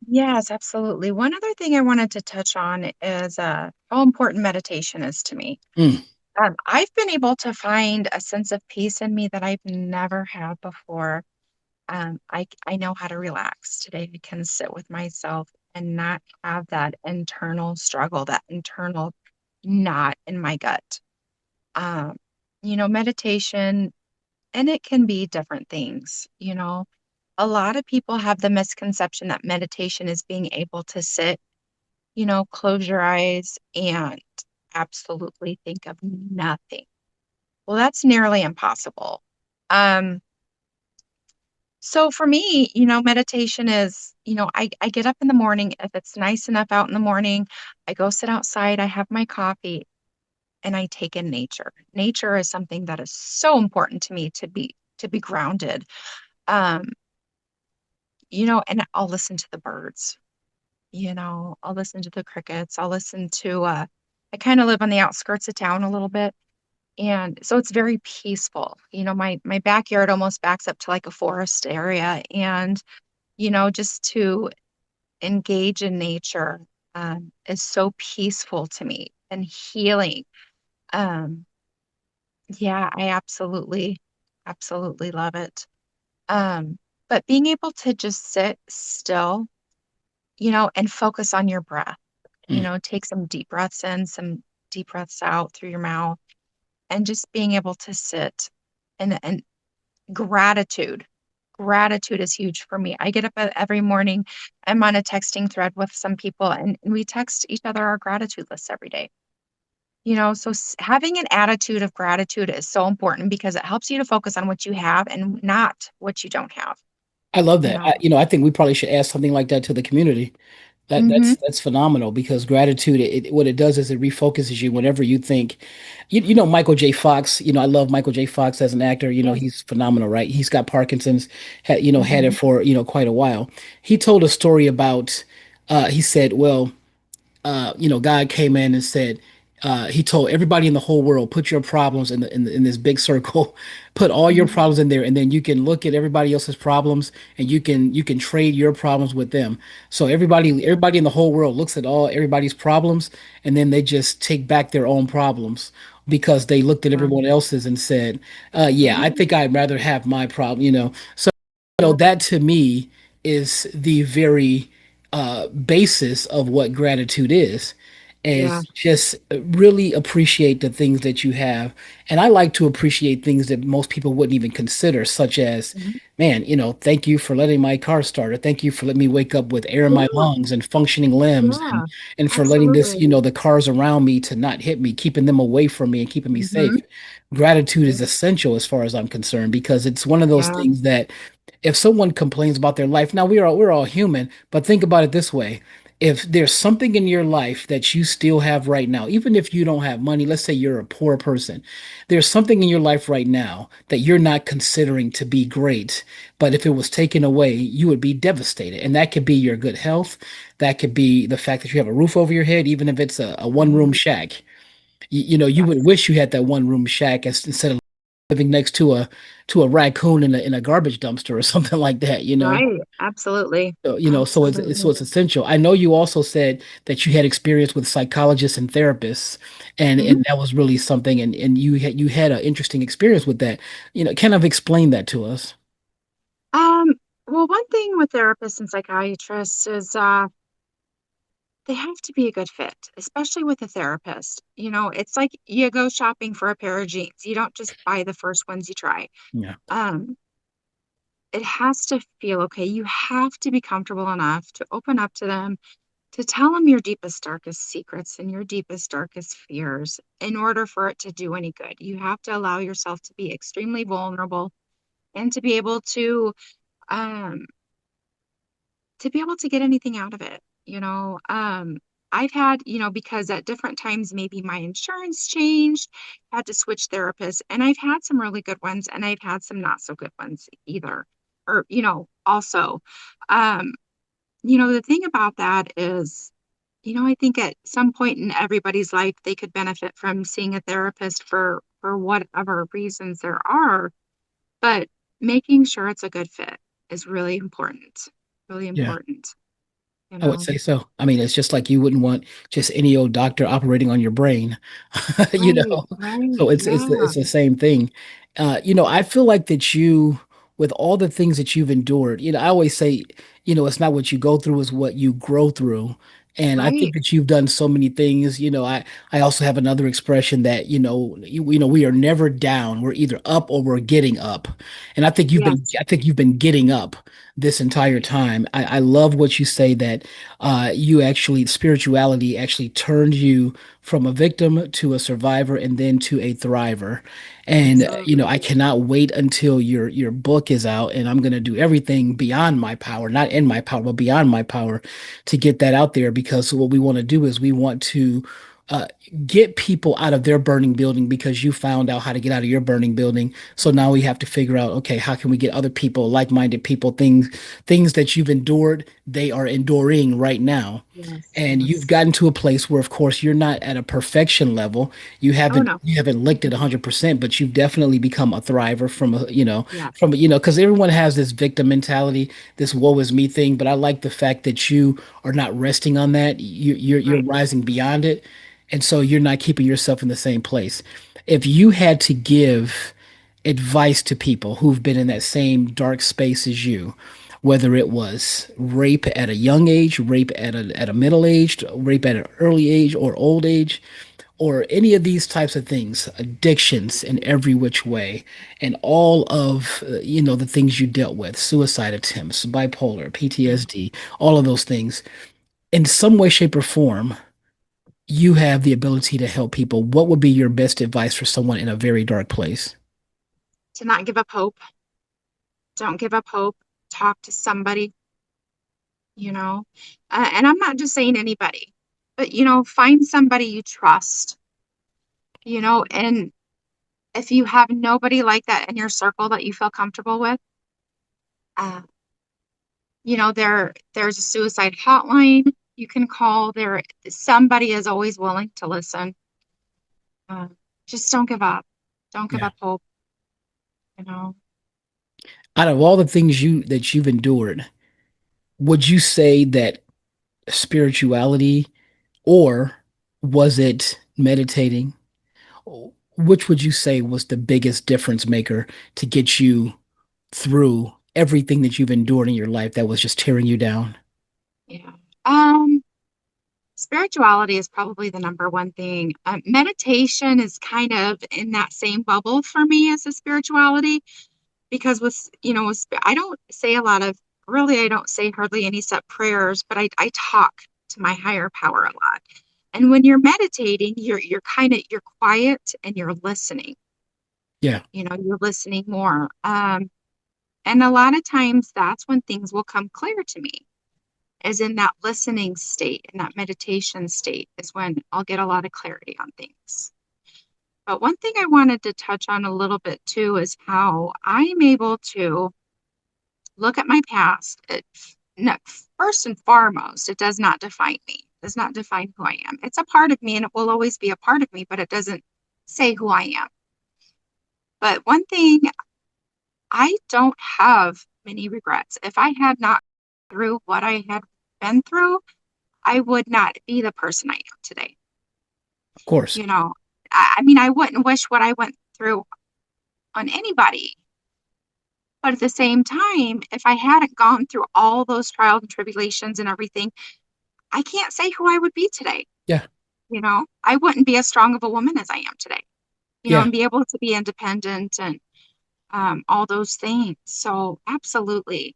Yes, absolutely. One other thing I wanted to touch on is how important meditation is to me. Mm, I've been able to find a sense of peace in me that I've never had before. I know how to relax today. I can sit with myself and not have that internal struggle, that internal knot in my gut. Um, meditation, and it can be different things, A lot of people have the misconception that meditation is being able to sit, close your eyes and absolutely think of nothing. Well, that's nearly impossible. Um, so for me, meditation is, I get up in the morning. If it's nice enough out in the morning, I go sit outside, I have my coffee, and I take in nature. Nature is something that is so important to me to be grounded. Um, and I'll listen to the birds, I'll listen to the crickets. I'll listen to I kind of live on the outskirts of town a little bit. And so it's very peaceful. My backyard almost backs up to like a forest area. And, just to engage in nature is so peaceful to me and healing. Um, yeah, I absolutely love it. Um, but being able to just sit still, and focus on your breath, mm. take some deep breaths in, some deep breaths out through your mouth, and just being able to sit and gratitude. Gratitude is huge for me. I get up every morning. I'm on a texting thread with some people, and we text each other our gratitude lists every day. So having an attitude of gratitude is so important because it helps you to focus on what you have and not what you don't have, I love you that. know. I think we probably should ask something like that to the community. That Hmm. that's phenomenal because gratitude, what it does is it refocuses you whenever you think, you know, Michael J. Fox. I love Michael J. Fox as an actor. Yes. He's phenomenal, right? He's got Parkinson's, had it Hmm. for quite a while. He told a story about, he said, well, God came in and said, he told everybody in the whole world, put your problems in this big circle, put all your Hmm. problems in there, and then you can look at everybody else's problems and you can trade your problems with them. So Yeah. everybody in the whole world looks at all everybody's problems, and then they just take back their own problems because they looked at Yeah. everyone else's and said, yeah, I Mhm. think I'd rather have my problem. So Yeah. that to me is the very basis of what gratitude Yeah. is just really appreciate the things that you have. And I like to appreciate things that most people wouldn't even consider, such as, Mhm. man, thank you for letting my car start, or thank you for letting me wake up with air in my Yeah. lungs and functioning limbs, and Yeah. for letting Absolutely. the cars around me to not hit me, keeping them away from me and keeping me safe. Hmm. Gratitude is essential as far as I'm concerned because it's one of those Yeah. things that if someone complains about their life, now we're all human, but think about it this way. if there's something in your life that you still have right now, even if you don't have money, let's say you're a poor person, there's something in your life right now that you're not considering to be great, but if it was taken away, you would be devastated. And that could be your good health. That could be the fact that you have a roof over your head, even if it's a one-room Mhm. shack. You Yes. would wish you had that one-room shack instead of living next to a raccoon in a garbage dumpster or something like that. Right. Absolutely. So Absolutely. it's essential. I know you also said that you had experience with psychologists and therapists, and Mhm. that was really something, and you had an interesting experience with that. Kind of explain that to us. Um, well, one thing with therapists and psychiatrists is they have to be a good fit, especially with a therapist. It's like you go shopping for a pair of jeans. You don't just buy the first ones you try. Yeah, Um, it has to feel okay. You have to be comfortable enough to open up to them, to tell them your deepest, darkest secrets and your deepest, darkest fears in order for it to do any good. You have to allow yourself to be extremely vulnerable and um, to be able to get anything out of it. I've had, because at different times maybe my insurance changed, had to switch therapists, and I've had some really good ones and I've had some not so good ones either. Or, also, um, the thing about that is, I think at some point in everybody's life they could benefit from seeing a therapist for whatever reasons there are, but making sure it's a good fit is really important. Really yeah. important, you I would know. say so. I mean, it's just like you wouldn't want just any old doctor operating on your brain, you Right, know. right, So it's yeah, the same thing. I feel like that you, with all the things that you've endured, I always say, it's not what you go through, is what you grow through. And I think right, that you've done so many things. I also have another expression that, we are never down. We're either up or we're getting up. And yes, I think you've been getting up this entire time. I love what you say that you actually spirituality actually turned you from a victim to a survivor and then to a thriver. And absolutely. I cannot wait until your book is out, and I'm going to do everything beyond my power, not in my power, but beyond my power, to get that out there, because what we want to do is we want to uh, get people out of their burning building, because you found out how to get out of your burning building. So now we have to figure out, okay, how can we get other people, like-minded people, things that you've endured, they are enduring right now. Yes, And you've yes. gotten to a place where, of course, you're not at a perfection level. You Oh haven't no. you haven't licked it Mm-mm. 100%, but you've definitely become a thriver Yes, because everyone has this victim mentality, this woe is me thing. But I like the fact that you are not resting on that. You're right. rising beyond it, and so you're not keeping yourself in the same place. If you had to give advice to people who've been in that same dark space as you, whether it was rape at a young age, rape at a middle age, rape at an early age or old age, or any of these types of things, addictions in every which way, and all of the things you dealt with, suicide attempts, bipolar, Yeah. PTSD, all of those things, in some way, shape, or form, you have the ability to help people. What would be your best advice for someone in a very dark place? To not give up hope. Don't give up hope. Talk to somebody, you know. And I'm not just saying anybody, but find somebody you trust, and if you have nobody like that in your circle that you feel comfortable with, uh, there's a suicide hotline you can call. Somebody is always willing to listen. Uh, just don't give up. Don't give Yeah. up hope, you know. Out of all the things you've endured, would you say that spirituality, or was it meditating? Which would you say was the biggest difference maker to get you through everything that you've endured in your life that was just tearing you down? Yeah. Um, Spirituality is probably the number one thing. Meditation is kind of in that same bubble for me as a spirituality because I don't say a lot of, really, I don't say hardly any set prayers, but I talk to my higher power a lot. And when you're meditating, you're quiet and you're listening. Yeah. You're listening more. And a lot of times that's when things will come clear to me. is in that listening state, in that meditation state, is when I'll get a lot of clarity on things. But one thing I wanted to touch on a little bit too is how I'm able to look at my past. No, first and foremost, it does not define me. It does not define who I am. It's a part of me and it will always be a part of me, but it doesn't say who I am. But one thing, I don't have many regrets. If I had not through what I had been through, I would not be the person I am today. Of course. You know, I mean, I wouldn't wish what I went through on anybody. But at the same time, if I hadn't gone through all those trials and tribulations and everything, I can't say who I would be today. Yeah. I wouldn't be as strong of a woman as I am today, Yeah. and be able to be independent and all those things. So absolutely,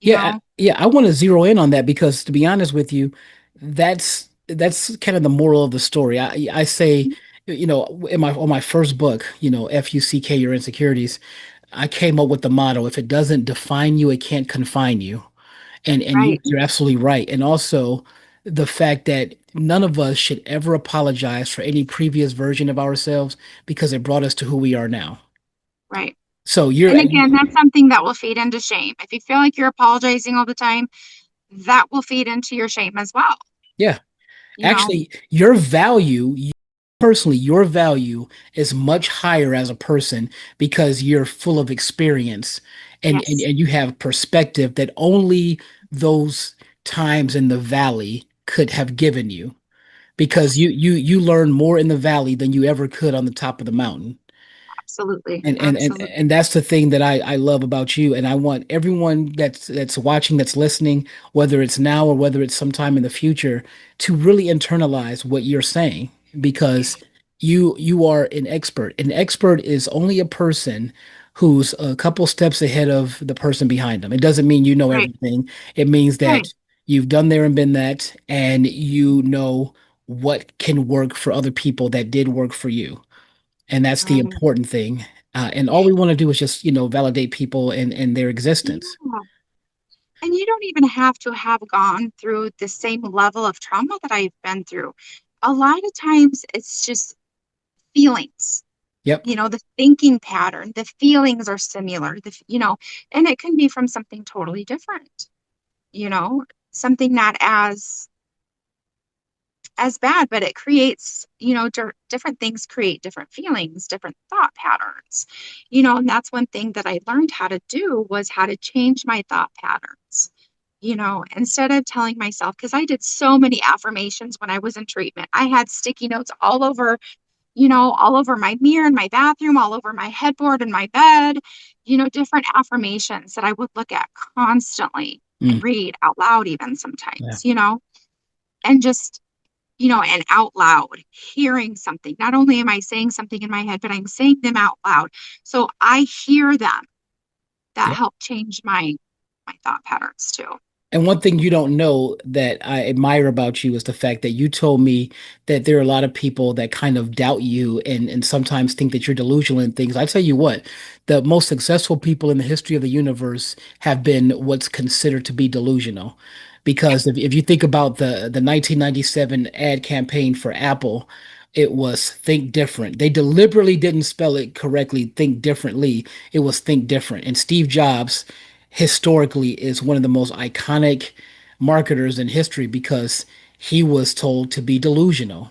you Yeah, know, yeah, I want to zero in on that because to be honest with you, that's kind of the moral of the story. I say, in my on my first book, FUCK Your Insecurities, I came up with the motto, if it doesn't define you, it can't confine you. And right, you're absolutely right. And also the fact that none of us should ever apologize for any previous version of ourselves because it brought us to who we are now. right. So you're And again, that's something that will feed into shame. If you feel like you're apologizing all the time, that will feed into your shame as well, yeah. you know? Actually, your value, personally, your value is much higher as a person because you're full of experience and Yes, you have perspective that only those times in the valley could have given you because yes, you learn more in the valley than you ever could on the top of the mountain. absolutely, And absolutely. that's the thing that I love about you. And I want everyone that's watching, that's listening, whether it's now or whether it's sometime in the future, to really internalize what you're saying because you are an expert. An expert is only a person who's a couple steps ahead of the person behind them. It doesn't mean you know Right, everything. It means right, that you've done there and been that, and you know what can work for other people that did work for you. And that's the right. important thing. And all we want to do is just, validate people and their existence. Yeah. And you don't even have to have gone through the same level of trauma that I've been through. A lot of times it's just feelings, Yep. the thinking pattern, the feelings are similar, and it can be from something totally different, you know, something not as bad, but it creates, different things create different feelings, different thought patterns, and that's one thing that I learned how to do was how to change my thought patterns. Instead of telling myself, because I did so many affirmations when I was in treatment, I had sticky notes all over my mirror in my bathroom, all over my headboard in my bed, different affirmations that I would look at constantly and Mm, read out loud, even yeah. sometimes, and just and out loud, hearing something. Not only am I saying something in my head, but I'm saying them out loud. So I hear them. That Yep. helped change my thought patterns too. And one thing you don't know that I admire about you is the fact that you told me that there are a lot of people that kind of doubt you and sometimes think that you're delusional in things. I tell you what, the most successful people in the history of the universe have been what's considered to be delusional. Yep. Because if you think about the 1997 ad campaign for Apple, it was Think Different. They deliberately didn't spell it correctly, Think Differently. It was Think Different. And Steve Jobs historically is one of the most iconic marketers in history because he was told to be delusional.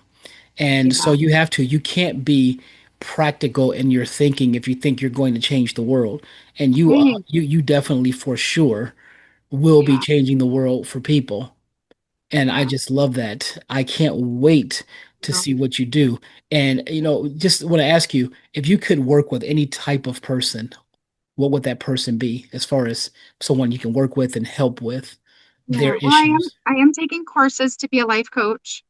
And so Yeah. you can't be practical in your thinking if you think you're going to change the world. And Right. you definitely for sure will be Yeah. changing the world for people. And I Yeah. just love that. I can't wait to No. see what you do. And just want to ask you if you could work with any type of person, what would that person be as far as someone you can work with and help with their Yeah. Well, I am issues? I am taking courses to be a life coach.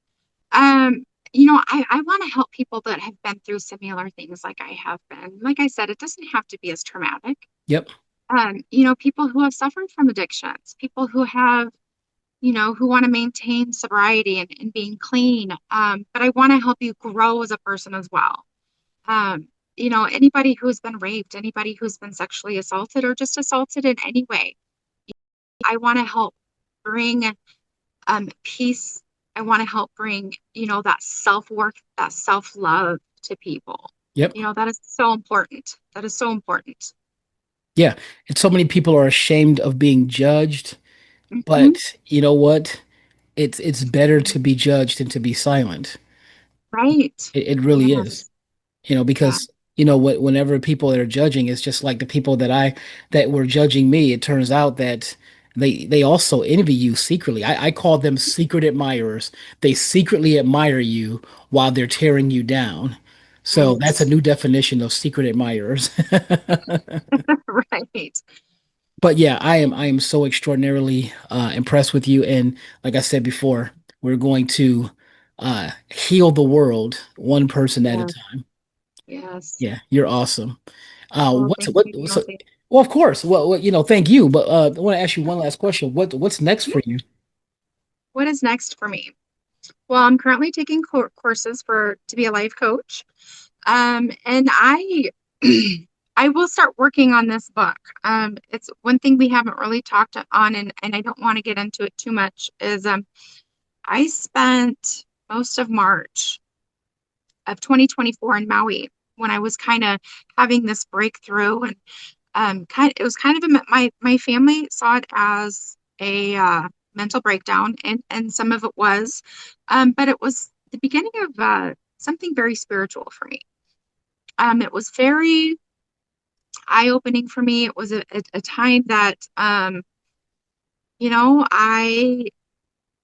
I want to help people that have been through similar things like I have been. Like I said, it doesn't have to be as traumatic. Yep. People who have suffered from addictions, people who have, who want to maintain sobriety and being clean. But I want to help you grow as a person as well. Anybody who's been raped, anybody who's been sexually assaulted or just assaulted in any way, I want to help bring peace. I want to help bring, that self-worth, that self-love to people. Yep. That is so important. That is so important. Yeah. And so many people are ashamed of being judged, Hmm. but you know what? It's better to be judged than to be silent. Right. It really is. Yes. Yeah. Because whenever people that are judging, it's just like the people that were judging me. It turns out that they also envy you secretly. I call them secret admirers. They secretly admire you while they're tearing you down. So that's a Right. new definition of secret admirers. Right. But yeah, I am so extraordinarily impressed with you. And like I said before, we're going to heal the world one person at a Yes. time. Yes. Yeah, you're awesome. Well, What's thank what? you, So, Deontay. well, of course. Well, thank you. But I want to ask you one last question. What's next Yeah. for you? What is next for me? Well, I'm currently taking courses to be a life coach. And I I will start working on this book. It's one thing we haven't really talked on, and I don't want to get into it too much, is I spent most of March of 2024 in Maui when I was kind of having this breakthrough, and it was kind of my family saw it as a mental breakdown, and some of it was, but it was the beginning of something very spiritual for me. It was very eye-opening for me. It was a time that, I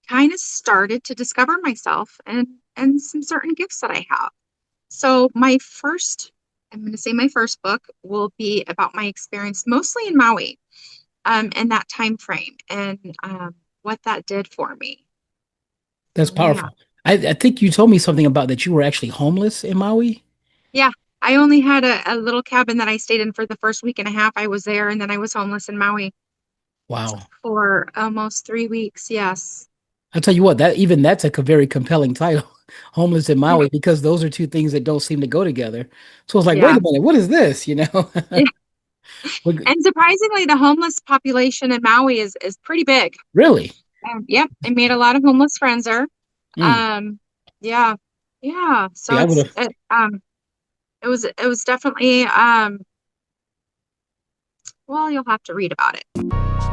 kind of started to discover myself and some certain gifts that I have. So I'm going to say my first book will be about my experience mostly in Maui, and that time frame and what that did for me. That's So yeah, powerful. I think you told me something about that you were actually homeless in Maui. yeah. I only had a little cabin that I stayed in for the first week and a half I was there, and then I was homeless in Maui Wow. for almost 3 weeks. Yes. I'll tell you what, that's a very compelling title, Homeless in Yeah. Maui, because those are two things that don't seem to go together. So it's like, wait Yeah. a minute, what is this? You know? Yeah. What- And surprisingly, the homeless population in Maui is pretty big. Really? Yep, I made a lot of homeless friends there. Mm. Um, yeah, yeah. So Yeah, I would have. it was definitely well, you'll have to read about it.